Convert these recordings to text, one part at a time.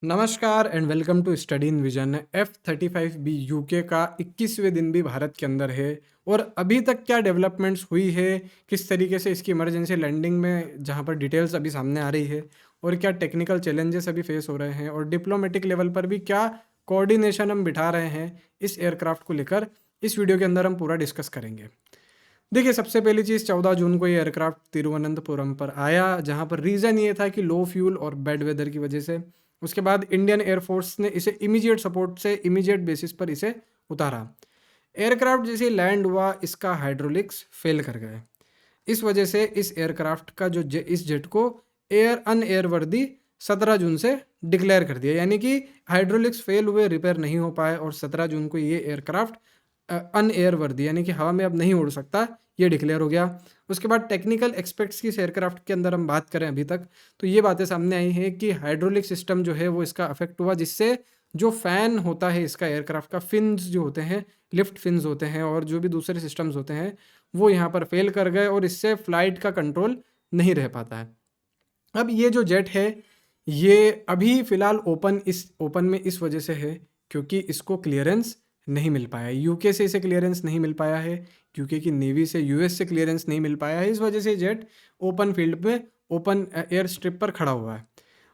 नमस्कार and welcome to Study in Vision. F-35B UK का 21वें दिन भी भारत के अंदर है और अभी तक क्या डेवलपमेंट्स हुई है, किस तरीके से इसकी इमरजेंसी लैंडिंग में जहां पर डिटेल्स अभी सामने आ रही है और क्या टेक्निकल चैलेंजेस अभी फेस हो रहे हैं और डिप्लोमेटिक लेवल पर भी क्या कोऑर्डिनेशन हम बिठा रहे हैं इस एयरक्राफ्ट को लेकर, इस वीडियो के अंदर हम पूरा डिस्कस करेंगे। देखिए, सबसे पहली चीज़ 14 जून को ये एयरक्राफ्ट तिरुवनंतपुरम पर आया, जहाँ पर रीज़न ये था कि लो फ्यूल और बैड वेदर की वजह से। उसके बाद इंडियन एयरफोर्स ने इसे इमीडिएट सपोर्ट से इमीडिएट बेसिस पर इसे उतारा। एयरक्राफ्ट जैसे लैंड हुआ, इसका हाइड्रोलिक्स फेल कर गए। इस वजह से इस एयरक्राफ्ट का इस जेट को अनएयरवर्दी 17 जून से डिक्लेयर कर दिया, यानी कि हाइड्रोलिक्स फेल हुए, रिपेयर नहीं हो पाए और 17 जून को ये एयरक्राफ्ट अनएयरवर्दी यानी कि हवा में अब नहीं उड़ सकता, ये डिक्लेयर हो गया। उसके बाद टेक्निकल एक्सपेक्ट्स की इस एयरक्राफ्ट के अंदर हम बात करें अभी तक, तो ये बातें सामने आई हैं कि हाइड्रोलिक सिस्टम जो है वो इसका अफेक्ट हुआ, जिससे जो फ़ैन होता है इसका एयरक्राफ्ट का, फिन्स जो होते हैं, लिफ्ट फिन्स होते हैं और जो भी दूसरे सिस्टम्स होते हैं, वो यहाँ पर फेल कर गए और इससे फ्लाइट का कंट्रोल नहीं रह पाता है। अब ये जो जेट है, ये अभी फ़िलहाल ओपन में इस वजह से है क्योंकि इसको क्लियरेंस नहीं मिल पाया। यूके से इसे क्लियरेंस नहीं मिल पाया है, यूके की नेवी से, यूएस से क्लियरेंस नहीं मिल पाया है। इस वजह से जेट ओपन फील्ड पे, ओपन एयर स्ट्रिप पर खड़ा हुआ है।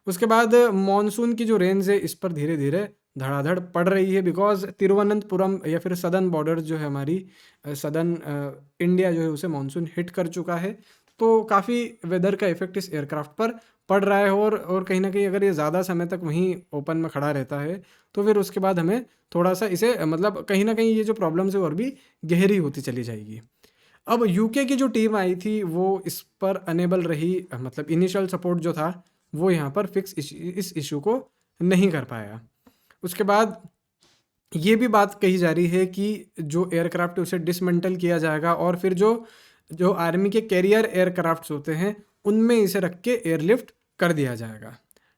उसके बाद मॉनसून की जो रेंज है, इस पर धीरे-धीरे धड़ाधड़ पड़ रही है, बिकॉज़ तिरुवनंतपुरम या फिर सदर्न बॉर्डर जो है हमारी, सदर्न इंडिया जो है उसे मॉनसून हिट कर चुका है। तो काफ़ी वेदर का इफ़ेक्ट इस एयरक्राफ्ट पर पड़ रहा है और कहीं न कहीं अगर ये ज़्यादा समय तक वहीं ओपन में खड़ा रहता है, तो फिर उसके बाद हमें थोड़ा-सा इसे मतलब कहीं न कहीं ये जो प्रॉब्लम्स है और भी गहरी होती चली जाएगी। अब यूके की जो टीम आई थी वो इस पर अनेबल रही, मतलब इनिशियल सपोर्ट जो था वो यहाँ पर फिक्स इस इश्यू को नहीं कर पाया। उसके बाद ये भी बात कही जा रही है कि जो एयरक्राफ्ट है उसे डिसमेंटल किया जाएगा और फिर जो जो आर्मी के कैरियर एयरक्राफ्ट्स होते हैं उनमें इसे रख के एयरलिफ्ट कर दिया जाएगा।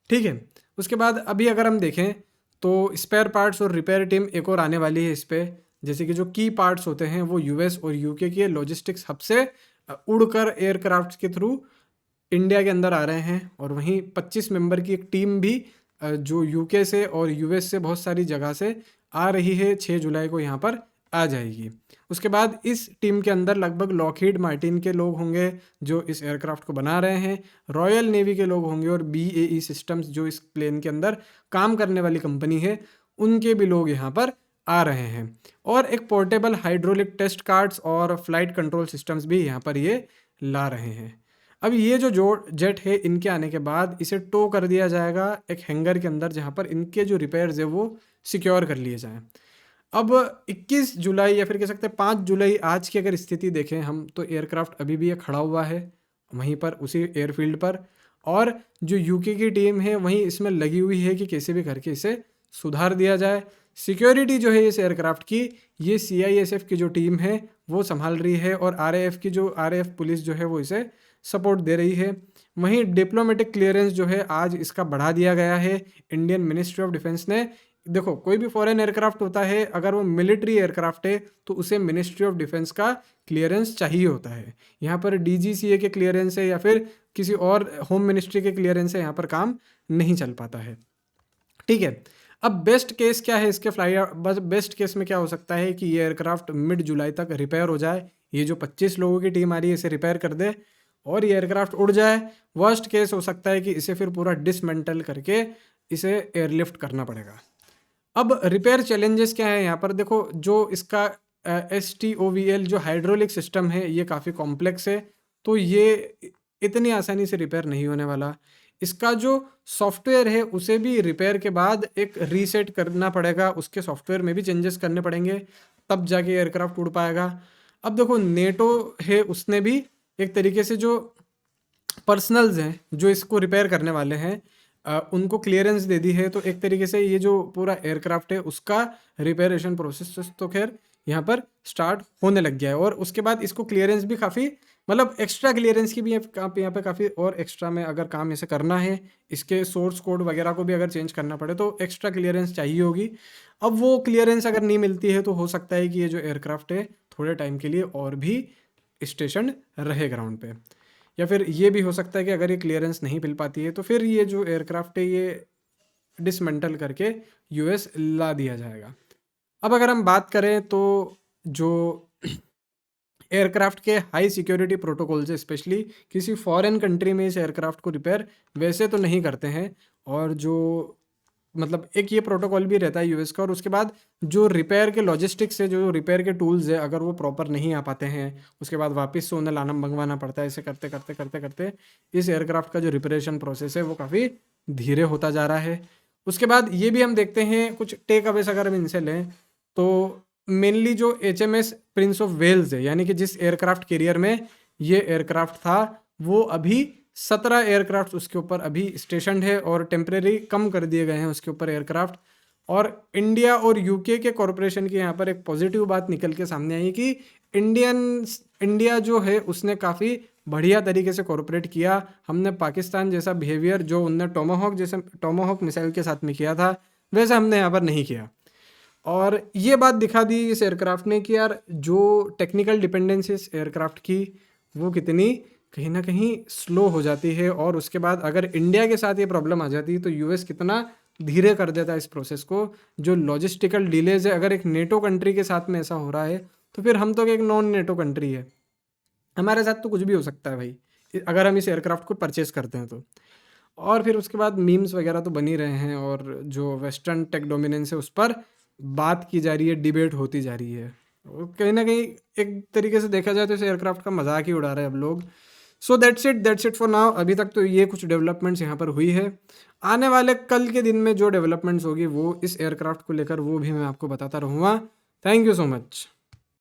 ठीक है। उसके बाद अभी अगर हम देखें तो स्पेयर पार्ट्स और रिपेयर टीम एक और आने वाली है इस पे। जैसे कि जो की पार्ट्स होते हैं वो यूएस और यूके के लॉजिस्टिक्स हब से उड़कर एयरक्राफ्ट के थ्रू इंडिया के अंदर आ रहे हैं और वहीं 25 मेंबर की एक टीम भी जो यूके से और यूएस से बहुत सारी जगह से आ रही है, 6 जुलाई को यहाँ पर आ जाएगी। उसके बाद इस टीम के अंदर लगभग लॉकहीड मार्टिन के लोग होंगे जो इस एयरक्राफ्ट को बना रहे हैं, रॉयल नेवी के लोग होंगे और बीएई सिस्टम्स जो इस प्लेन के अंदर काम करने वाली कंपनी है, उनके भी लोग यहाँ पर आ रहे हैं। और एक पोर्टेबल हाइड्रोलिक टेस्ट कार्ड्स और फ्लाइट कंट्रोल सिस्टम्स भी यहाँ पर ये ला रहे हैं। अब ये जो जेट है, इनके आने के बाद इसे टो कर दिया जाएगा एक हैंगर के अंदर, जहाँ पर इनके जो रिपेयर्स है वो सिक्योर कर लिए जाएँ। अब 21 जुलाई या फिर कह सकते हैं 5 जुलाई आज की अगर स्थिति देखें हम, तो एयरक्राफ्ट अभी भी ये खड़ा हुआ है वहीं पर, उसी एयरफील्ड पर। और जो यूके की टीम है वहीं इसमें लगी हुई है कि कैसे भी करके इसे सुधार दिया जाए। सिक्योरिटी जो है इस एयरक्राफ्ट की, ये सीआईएसएफ की जो टीम है वो संभाल रही है और आरएएफ की जो आरएएफ पुलिस जो है वो इसे सपोर्ट दे रही है। वहीं डिप्लोमेटिक क्लियरेंस जो है आज इसका बढ़ा दिया गया है। इंडियन मिनिस्ट्री ऑफ डिफेंस ने, देखो कोई भी फॉरेन एयरक्राफ्ट होता है, अगर वो मिलिट्री एयरक्राफ्ट है तो उसे मिनिस्ट्री ऑफ डिफेंस का क्लियरेंस चाहिए होता है। यहाँ पर डीजीसीए के क्लियरेंस है या फिर किसी और होम मिनिस्ट्री के क्लियरेंस है, यहाँ पर काम नहीं चल पाता है। ठीक है। अब बेस्ट केस क्या है इसके बस बेस्ट केस में क्या हो सकता है कि ये एयरक्राफ्ट मिड जुलाई तक रिपेयर हो जाए, ये जो 25 लोगों की टीम आ रही है इसे रिपेयर कर दे और ये एयरक्राफ्ट उड़ जाए। वर्स्ट केस हो सकता है कि इसे फिर पूरा डिसमेंटल करके इसे एयरलिफ्ट करना पड़ेगा। अब रिपेयर चैलेंजेस क्या है यहाँ पर, देखो जो इसका STOVL जो हाइड्रोलिक सिस्टम है ये काफ़ी कॉम्प्लेक्स है, तो ये इतनी आसानी से रिपेयर नहीं होने वाला। इसका जो सॉफ्टवेयर है उसे भी रिपेयर के बाद एक रीसेट करना पड़ेगा, उसके सॉफ्टवेयर में भी चेंजेस करने पड़ेंगे, तब जाके एयरक्राफ्ट उड़ पाएगा। अब देखो नेटो है, उसने भी एक तरीके से जो पर्सनल्स हैं जो इसको रिपेयर करने वाले हैं, उनको क्लियरेंस दे दी है। तो एक तरीके से ये जो पूरा एयरक्राफ्ट है उसका रिपेयरेशन प्रोसेस तो खैर यहाँ पर स्टार्ट होने लग गया है और उसके बाद इसको क्लियरेंस भी काफ़ी, मतलब एक्स्ट्रा क्लियरेंस की भी यहाँ पे काफ़ी और एक्स्ट्रा में अगर काम इसे करना है, इसके सोर्स कोड वगैरह को भी अगर चेंज करना पड़े तो एक्स्ट्रा क्लियरेंस चाहिए होगी। अब वो क्लियरेंस अगर नहीं मिलती है तो हो सकता है कि ये जो एयरक्राफ्ट है थोड़े टाइम के लिए और भी स्टेशन रहे ग्राउंड पे, या फिर ये भी हो सकता है कि अगर ये क्लियरेंस नहीं मिल पाती है तो फिर ये जो एयरक्राफ्ट है ये डिसमेंटल करके यूएस ला दिया जाएगा। अब अगर हम बात करें तो जो एयरक्राफ्ट के हाई सिक्योरिटी प्रोटोकॉल से, स्पेशली किसी फॉरेन कंट्री में इस एयरक्राफ्ट को रिपेयर वैसे तो नहीं करते हैं, और जो मतलब एक ये प्रोटोकॉल भी रहता है यूएस का, और उसके बाद जो रिपेयर के लॉजिस्टिक्स है, जो रिपेयर के टूल्स है, अगर वो प्रॉपर नहीं आ पाते हैं उसके बाद वापस से उन्हें लाना मंगवाना पड़ता है। ऐसे करते करते करते करते इस एयरक्राफ्ट का जो रिपेरेशन प्रोसेस है वो काफ़ी धीरे होता जा रहा है। उसके बाद ये भी हम देखते हैं कुछ टेक अवेस अगर हम इनसे लें तो मेनली जो HMS प्रिंस ऑफ वेल्स है, यानी कि जिस एयरक्राफ्ट कैरियर में ये एयरक्राफ्ट था, वो अभी 17 एयरक्राफ्ट उसके ऊपर अभी स्टेशनड है और टेम्परेरी कम कर दिए गए हैं उसके ऊपर एयरक्राफ्ट। और इंडिया और यूके के कॉरपोरेशन की यहाँ पर एक पॉजिटिव बात निकल के सामने आई कि इंडिया जो है उसने काफ़ी बढ़िया तरीके से कॉरपोरेट किया। हमने पाकिस्तान जैसा बिहेवियर जो उनने टोमाहॉक मिसाइल के साथ में किया था, वैसे हमने यहाँ पर नहीं किया। और ये बात दिखा दी इस एयरक्राफ्ट ने कि यार जो टेक्निकल डिपेंडेंसी इस एयरक्राफ्ट की वो कितनी कहीं ना कहीं स्लो हो जाती है, और उसके बाद अगर इंडिया के साथ ये प्रॉब्लम आ जाती तो यूएस कितना धीरे कर देता है इस प्रोसेस को। जो लॉजिस्टिकल डिलेज है, अगर एक नेटो कंट्री के साथ में ऐसा हो रहा है तो फिर हम तो एक नॉन नेटो कंट्री है, हमारे साथ तो कुछ भी हो सकता है भाई अगर हम इस एयरक्राफ्ट को परचेस करते हैं तो। और फिर उसके बाद मीम्स वगैरह तो बन ही रहे हैं, और जो वेस्टर्न टेक डोमिनेंस है उस पर बात की जा रही है, डिबेट होती जा रही है। और कहीं ना कहीं एक तरीके से देखा जाए तो इस एयरक्राफ्ट का मजाक ही उड़ा रहे हैं अब लोग। So that's it for now. अभी तक तो ये कुछ डेवलपमेंट्स यहाँ पर हुई है। आने वाले कल के दिन में जो डेवलपमेंट्स होगी वो इस एयरक्राफ्ट को लेकर वो भी मैं आपको बताता रहूँगा। Thank you so much.